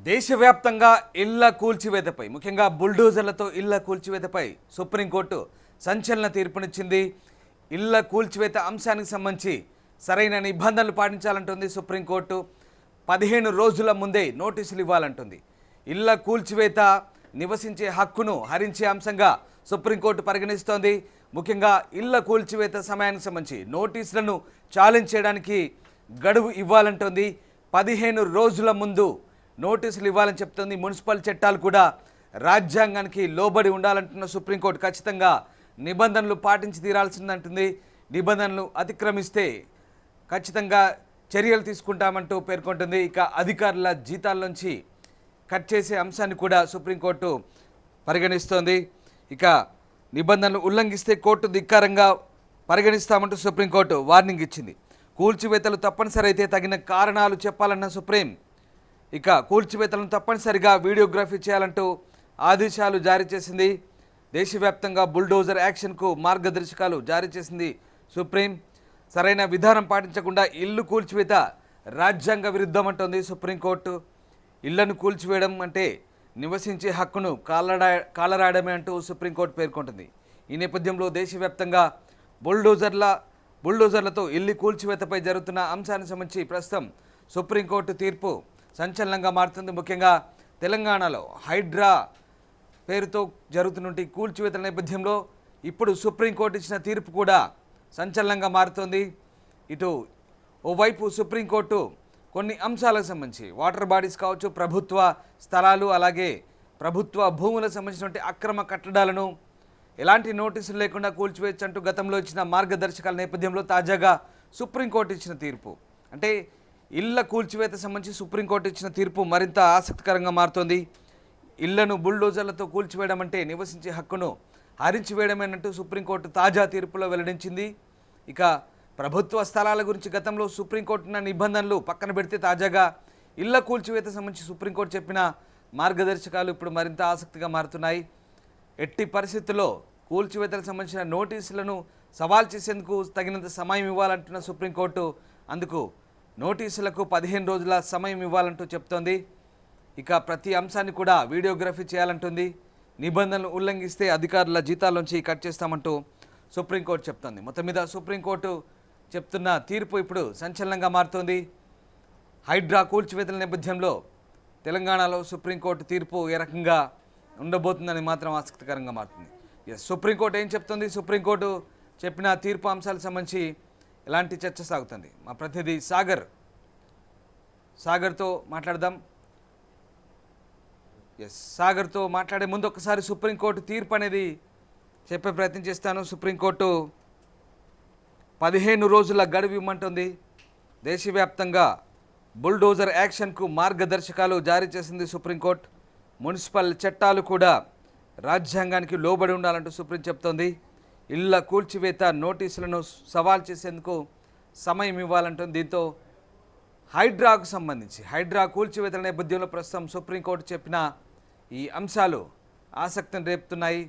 దేశవ్యాప్తంగా ఇళ్ల కూల్చివేతపై ముఖ్యంగా బుల్డోజర్లతో ఇళ్ల కూల్చివేతపై సుప్రీంకోర్టు సంచలన తీర్పునిచ్చింది. ఇళ్ల కూల్చివేత అంశానికి సంబంధించి సరైన నిబంధనలు పాటించాలంటుంది సుప్రీంకోర్టు. 15 రోజుల ముందే నోటీసులు ఇవ్వాలంటుంది. ఇళ్ల కూల్చివేత నివసించే హక్కును హరించే అంశంగా సుప్రీంకోర్టు పరిగణిస్తోంది. ముఖ్యంగా ఇళ్ల కూల్చివేత సమయానికి సంబంధించి నోటీసులను ఛాలెంజ్ చేయడానికి గడువు ఇవ్వాలంటోంది. 15 రోజుల ముందు నోటీసులు ఇవ్వాలని చెప్తుంది. మున్సిపల్ చట్టాలు కూడా రాజ్యాంగానికి లోబడి ఉండాలంటున్న సుప్రీంకోర్టు ఖచ్చితంగా నిబంధనలు పాటించి తీరాల్సిందంటుంది. నిబంధనలు అతిక్రమిస్తే ఖచ్చితంగా చర్యలు తీసుకుంటామంటూ పేర్కొంటుంది. ఇక అధికారుల జీతాల్లోంచి కట్ చేసే అంశాన్ని కూడా సుప్రీంకోర్టు పరిగణిస్తోంది. ఇక నిబంధనలు ఉల్లంఘిస్తే కోర్టు ధిక్కారంగా పరిగణిస్తామంటూ సుప్రీంకోర్టు వార్నింగ్ ఇచ్చింది. కూల్చివేతలు తప్పనిసరి అయితే తగిన కారణాలు చెప్పాలన్న సుప్రీం ఇక కూల్చివేతలను తప్పనిసరిగా వీడియోగ్రఫీ చేయాలంటూ ఆదేశాలు జారీ చేసింది. దేశవ్యాప్తంగా బుల్డోజర్ యాక్షన్కు మార్గదర్శకాలు జారీ చేసింది సుప్రీం. సరైన విధానం పాటించకుండా ఇల్లు కూల్చివేత రాజ్యాంగ విరుద్ధమంటోంది సుప్రీంకోర్టు. ఇళ్లను కూల్చివేయడం అంటే నివసించే హక్కును కాలరాయడమే అంటూ సుప్రీంకోర్టు పేర్కొంటుంది. ఈ నేపథ్యంలో దేశవ్యాప్తంగా బుల్డోజర్లతో ఇల్లు కూల్చివేతపై జరుగుతున్న అంశానికి సంబంధించి ప్రస్తుతం సుప్రీంకోర్టు తీర్పు సంచలనంగా మారుతుంది. ముఖ్యంగా తెలంగాణలో హైడ్రా పేరుతో జరుగుతున్న కూల్చివేతల నేపథ్యంలో ఇప్పుడు సుప్రీంకోర్టు ఇచ్చిన తీర్పు కూడా సంచలనంగా మారుతోంది. ఇటు ఓవైపు సుప్రీంకోర్టు కొన్ని అంశాలకు సంబంధించి వాటర్ బాడీస్ కావచ్చు, ప్రభుత్వ స్థలాలు, అలాగే ప్రభుత్వ భూములకు సంబంధించినటువంటి అక్రమ కట్టడాలను ఎలాంటి నోటీసులు లేకుండా కూల్చివేయచ్చు అంటూ గతంలో ఇచ్చిన మార్గదర్శకాల నేపథ్యంలో తాజాగా సుప్రీంకోర్టు ఇచ్చిన తీర్పు అంటే ఇళ్ల కూల్చివేత సంబంధించి సుప్రీంకోర్టు ఇచ్చిన తీర్పు మరింత ఆసక్తికరంగా మారుతోంది. ఇళ్లను బుల్డోజర్లతో కూల్చివేయడం అంటే నివసించే హక్కును హరించివేయడమేనంటూ సుప్రీంకోర్టు తాజా తీర్పులో వెల్లడించింది. ఇక ప్రభుత్వ స్థలాల గురించి గతంలో సుప్రీంకోర్టున్న నిబంధనలు పక్కన పెడితే తాజాగా ఇళ్ల కూల్చివేత సంబంధించి సుప్రీంకోర్టు చెప్పిన మార్గదర్శకాలు ఇప్పుడు మరింత ఆసక్తిగా మారుతున్నాయి. ఎట్టి పరిస్థితుల్లో కూల్చివేతలకు సంబంధించిన నోటీసులను సవాల్ చేసేందుకు తగినంత సమయం ఇవ్వాలంటున్న సుప్రీంకోర్టు అందుకు నోటీసులకు 15 రోజుల సమయం ఇవ్వాలంటూ చెప్తోంది. ఇక ప్రతి అంశాన్ని కూడా వీడియోగ్రఫీ చేయాలంటుంది. నిబంధనలు ఉల్లంఘిస్తే అధికారుల జీతాల్లోంచి కట్ చేస్తామంటూ సుప్రీంకోర్టు చెప్తోంది. మొత్తం మీద సుప్రీంకోర్టు చెప్తున్న తీర్పు ఇప్పుడు సంచలనంగా మారుతోంది. హైడ్రా కూల్చివేతల నేపథ్యంలో తెలంగాణలో సుప్రీంకోర్టు తీర్పు ఏ రకంగా ఉండబోతుందని మాత్రం ఆసక్తికరంగా మారుతుంది. సుప్రీంకోర్టు ఏం చెప్తుంది, సుప్రీంకోర్టు చెప్పిన తీర్పు అంశాలకు సంబంధించి ఎలాంటి చర్చ సాగుతుంది, మా ప్రతినిధి సాగర్తో మాట్లాడదాం. సాగర్తో మాట్లాడే ముందు ఒకసారి సుప్రీంకోర్టు తీర్పు అనేది చెప్పే ప్రయత్నం చేస్తాను. సుప్రీంకోర్టు 15 రోజుల గడువు ఇవ్వమంటుంది. దేశవ్యాప్తంగా బుల్డోజర్ యాక్షన్కు మార్గదర్శకాలు జారీ చేసింది సుప్రీంకోర్టు. మున్సిపల్ చట్టాలు కూడా రాజ్యాంగానికి లోబడి ఉండాలంటూ సుప్రీం చెప్తోంది. ఇళ్ల కూల్చివేత నోటీసులను సవాల్ చేసేందుకు సమయం ఇవ్వాలంటుంది. దీంతో హైడ్రాకు సంబంధించి హైడ్రా కూల్చివేతల నేపథ్యంలో ప్రస్తుతం సుప్రీంకోర్టు చెప్పిన ఈ అంశాలు ఆసక్తిని రేపుతున్నాయి.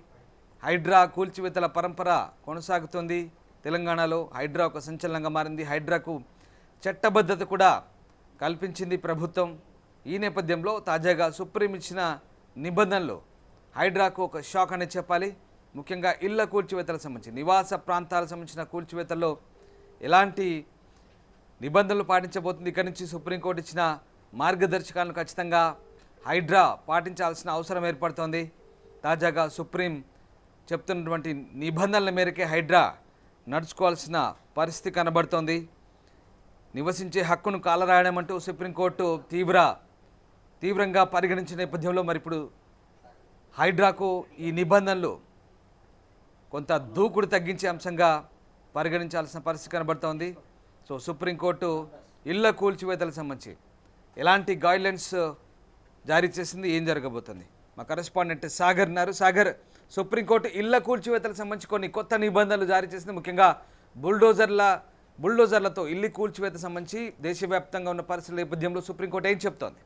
హైడ్రా కూల్చివేతల పరంపర కొనసాగుతుంది. తెలంగాణలో హైడ్రా ఒక సంచలనంగా మారింది. హైడ్రాకు చట్టబద్ధత కూడా కల్పించింది ప్రభుత్వం. ఈ నేపథ్యంలో తాజాగా సుప్రీం ఇచ్చిన నిబంధనలు హైడ్రాకు ఒక షాక్ అనేది చెప్పాలి. ముఖ్యంగా ఇళ్ల కూల్చివేతలకు సంబంధించి నివాస ప్రాంతాలకు సంబంధించిన కూల్చివేతల్లో ఎలాంటి నిబంధనలు పాటించబోతుంది. ఇక్కడి నుంచి సుప్రీంకోర్టు ఇచ్చిన మార్గదర్శకాలను ఖచ్చితంగా హైడ్రా పాటించాల్సిన అవసరం ఏర్పడుతోంది. తాజాగా సుప్రీం చెప్తున్నటువంటి నిబంధనల మేరకే హైడ్రా నడుచుకోవాల్సిన పరిస్థితి కనబడుతోంది. నివసించే హక్కును కాలరాయడం అంటూ సుప్రీంకోర్టు తీవ్రంగా పరిగణించిన నేపథ్యంలో మరి ఇప్పుడు హైడ్రాకు ఈ నిబంధనలు కొంత దూకుడు తగ్గించే అంశంగా పరిగణించాల్సిన పరిస్థితి కనబడుతోంది. సో సుప్రీంకోర్టు ఇళ్ల కూల్చివేతలకు సంబంధించి ఎలాంటి గైడ్లైన్స్ జారీ చేసింది, ఏం జరగబోతుంది, మా కరెస్పాండెంట్ సాగర్ ఉన్నారు. సాగర్, సుప్రీంకోర్టు ఇళ్ల కూల్చివేతలకు సంబంధించి కొన్ని కొత్త నిబంధనలు జారీ చేసింది. ముఖ్యంగా బుల్డోజర్లతో ఇల్లు కూల్చివేత సంబంధించి దేశవ్యాప్తంగా ఉన్న పరిస్థితుల నేపథ్యంలో సుప్రీంకోర్టు ఏం చెప్తోంది?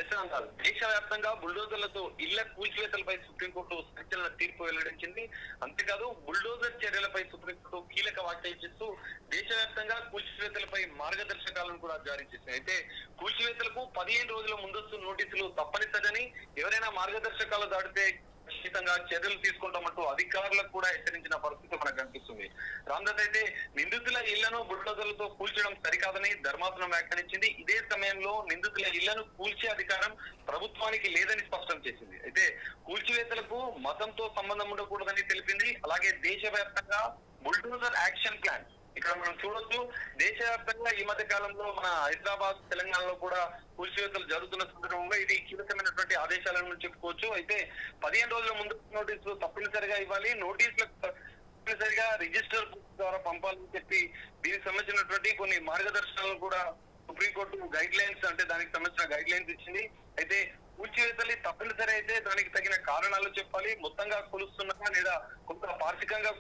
దేశవ్యాప్తంగా బుల్డోజర్లతో ఇళ్ల కూల్చివేతలపై సుప్రీంకోర్టు సంచలన తీర్పు వెల్లడించింది. అంతేకాదు బుల్డోజర్ చర్యలపై సుప్రీంకోర్టు కీలక వ్యాఖ్యలు చేస్తూ దేశవ్యాప్తంగా కూల్చివేతలపై మార్గదర్శకాలను కూడా జారీ చేసింది. అయితే కూల్చివేతలకు 15 రోజుల ముందస్తు నోటీసులు తప్పనిసరిని, ఎవరైనా మార్గదర్శకాలు దాటితే ఖచ్చితంగా చర్యలు తీసుకుంటామంటూ అధికారులకు కూడా హెచ్చరించిన పరిస్థితి మనకు కనిపిస్తుంది. రామ్దాస్ అయితే నిందితుల ఇళ్లను బుల్డోజర్లతో కూల్చడం సరికాదని ధర్మాసనం వ్యాఖ్యానించింది. ఇదే సమయంలో నిందితుల ఇళ్లను కూల్చే అధికారం ప్రభుత్వానికి లేదని స్పష్టం చేసింది. అయితే కూల్చివేతలకు మతంతో సంబంధం ఉండకూడదని తెలిపింది. అలాగే దేశవ్యాప్తంగా బుల్డోజర్ యాక్షన్ ప్లాన్ ఇక్కడ మనం చూడొచ్చు. దేశవ్యాప్తంగా ఈ మధ్య కాలంలో మన హైదరాబాద్, తెలంగాణలో కూడా కూల్చివేతలు జరుగుతున్న సందర్భంగా ఇది కీలకమైనటువంటి ఆదేశాలను చెప్పుకోవచ్చు. అయితే 15 రోజుల ముందు నోటీసులు తప్పనిసరిగా ఇవ్వాలి, నోటీసులకు తప్పనిసరిగా రిజిస్టర్ ద్వారా పంపాలని చెప్పి దీనికి సంబంధించినటువంటి కొన్ని మార్గదర్శకాలను కూడా సుప్రీంకోర్టు గైడ్ లైన్స్, అంటే దానికి సంబంధించిన గైడ్ లైన్స్ ఇచ్చింది. అయితే కూల్చివేతలు తప్పనిసరి అయితే దానికి తగిన కారణాలు చెప్పాలి. మొత్తంగా కూలుస్తున్నారా లేదా కొంత పాక్షికంగా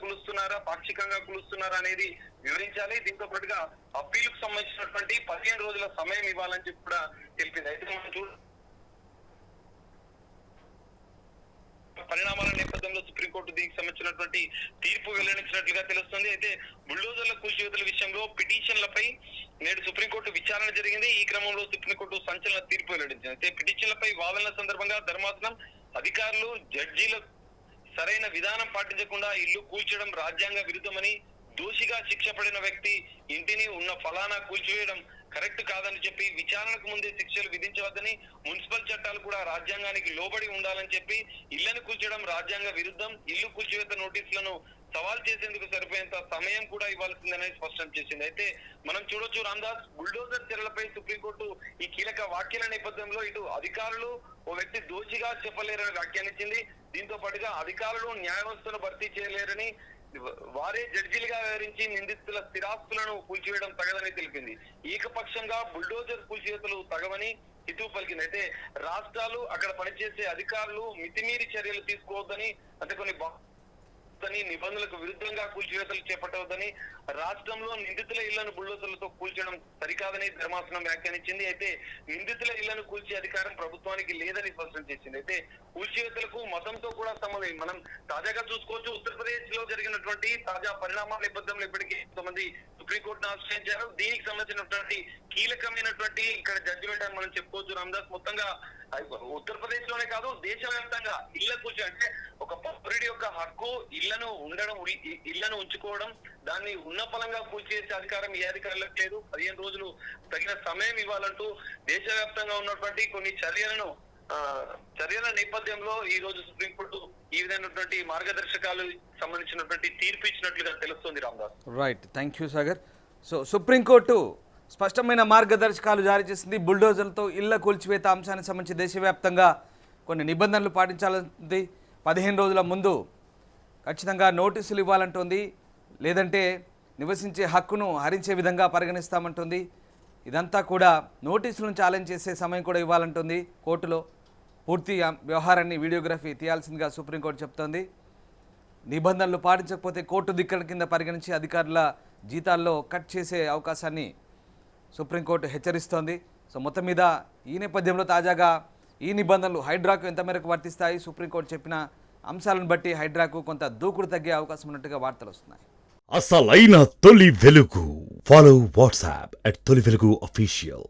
కూలుస్తున్నారా అనేది వివరించాలి. దీంతో పాటుగా అప్పీలుకు సంబంధించినటువంటి 15 రోజుల సమయం ఇవ్వాలని చెప్పి కూడా తెలిపింది. అయితే మనం పరిణామాల నేపథ్యంలో సుప్రీంకోర్టు దీనికి సంబంధించినటువంటి తీర్పు వెల్లడించినట్లుగా తెలుస్తుంది. అయితే బుల్డోజర్ల కూల్చివేతల విషయంలో పిటిషన్లపై నేడు సుప్రీంకోర్టు విచారణ జరిగింది. ఈ క్రమంలో సుప్రీంకోర్టు సంచలన తీర్పు వెల్లడించింది. అయితే పిటిషన్లపై వాదనల సందర్భంగా ధర్మాసనం అధికారులు, జడ్జీలు సరైన విధానం పాటించకుండా ఇల్లు కూల్చడం రాజ్యాంగ విరుద్ధమని, దోషిగా శిక్ష పడిన వ్యక్తి ఇంటిని ఉన్న ఫలానా కూల్చివేయడం కరెక్ట్ కాదని చెప్పి విచారణకు ముందే శిక్షలు విధించవద్దని, మున్సిపల్ చట్టాలు కూడా రాజ్యాంగానికి లోబడి ఉండాలని చెప్పి ఇళ్లను కూల్చడం రాజ్యాంగ విరుద్ధం, ఇల్లు కూల్చివేత నోటీసులను సవాల్ చేసేందుకు సరిపోయేంత సమయం కూడా ఇవ్వాల్సిందని స్పష్టం చేసింది. అయితే మనం చూడొచ్చు రామ్దాస్, బుల్డోజర్ చర్యలపై సుప్రీంకోర్టు ఈ కీలక వ్యాఖ్యల నేపథ్యంలో ఇటు అధికారులు ఓ వ్యక్తి దోషిగా చెప్పలేరని వ్యాఖ్యానించింది. దీంతో పాటుగా అధికారులు న్యాయ వ్యవస్థను భర్తీ చేయలేరని, వారే జడ్జీలుగా వ్యవహరించి నిందితుల స్థిరాస్తులను కూల్చివేయడం తగదని తెలిపింది. ఏకపక్షంగా బుల్డోజర్ కూల్చివేతలు తగవని హితవు పలికింది. అయితే రాష్ట్రాలు, అక్కడ పనిచేసే అధికారులు మితిమీరి చర్యలు తీసుకోవద్దని, అంటే కొన్ని నిబంధనలకు విరుద్ధంగా కూల్చివేతలు చేపట్టవద్దని, రాష్ట్రంలో నిందితుల ఇళ్లను బుల్డోజర్లతో కూల్చడం సరికాదని ధర్మాసనం వ్యాఖ్యానించింది. అయితే నిందితుల ఇళ్లను కూల్చే అధికారం ప్రభుత్వానికి లేదని స్పష్టం చేసింది. అయితే కూల్చివేతలకు మతంతో కూడా సంబంధం మనం తాజాగా చూసుకోవచ్చు. ఉత్తరప్రదేశ్ లో జరిగినటువంటి తాజా పరిణామాల నేపథ్యంలో ఇప్పటికీ కొంతమంది సుప్రీంకోర్టును ఆశ్రయించారు. దీనికి సంబంధించినటువంటి కీలకమైనటువంటి ఇక్కడ జడ్జిమెంట్ అని మనం చెప్పుకోవచ్చు రామ్దాస్. మొత్తంగా ఉత్తరప్రదేశ్ లోనే కాదు, దేశవ్యాప్తంగా ఇళ్ల కూల్చి, అంటే ఒక పౌరుడి యొక్క హక్కు ఇళ్లను ఉంచుకోవడం, దాన్ని ఉన్న ఫలంగా కూల్చేసే అధికారం ఏ అధికారులకు లేదు. 15 రోజులు తగిన సమయం ఇవ్వాలంటూ దేశవ్యాప్తంగా ఉన్నటువంటి కొన్ని చర్యల నేపథ్యంలో ఈ రోజు సుప్రీంకోర్టు ఈ విధమైనటువంటి మార్గదర్శకాలు సంబంధించినటువంటి తీర్పు ఇచ్చినట్లుగా తెలుస్తుంది Ramdas. Right, thank you Sagar. So supreme court స్పష్టమైన మార్గదర్శకాలు జారీ చేసింది. బుల్డోజర్లతో ఇళ్ల కూల్చివేత అంశానికి సంబంధించి దేశవ్యాప్తంగా కొన్ని నిబంధనలు పాటించాలంటుంది. 15 రోజుల ముందు ఖచ్చితంగా నోటీసులు ఇవ్వాలంటుంది, లేదంటే నివసించే హక్కును హరించే విధంగా పరిగణిస్తామంటుంది. ఇదంతా కూడా నోటీసులను ఛాలెంజ్ చేసే సమయం కూడా ఇవ్వాలంటుంది. కోర్టులో పూర్తి వ్యవహారాన్ని వీడియోగ్రఫీ తీయాల్సిందిగా సుప్రీంకోర్టు చెప్తోంది. నిబంధనలు పాటించకపోతే కోర్టు ధిక్కరణ కింద పరిగణించి అధికారుల జీతాల్లో కట్ చేసే అవకాశాన్ని సుప్రీంకోర్టు హెచ్చరిస్తోంది. సో మొత్తం మీద ఈ నేపథ్యంలో తాజాగా ఈ నిబంధనలు హైడ్రాకు ఎంత మేరకు వర్తిస్తాయి, సుప్రీంకోర్టు చెప్పిన అంశాలను బట్టి హైడ్రాకు కొంత దూకుడు తగ్గే అవకాశం ఉన్నట్టుగా వార్తలు వస్తున్నాయి. అసలైన తొలి వెలుగు. ఫాలో వాట్సాప్ @తొలి వెలుగు official.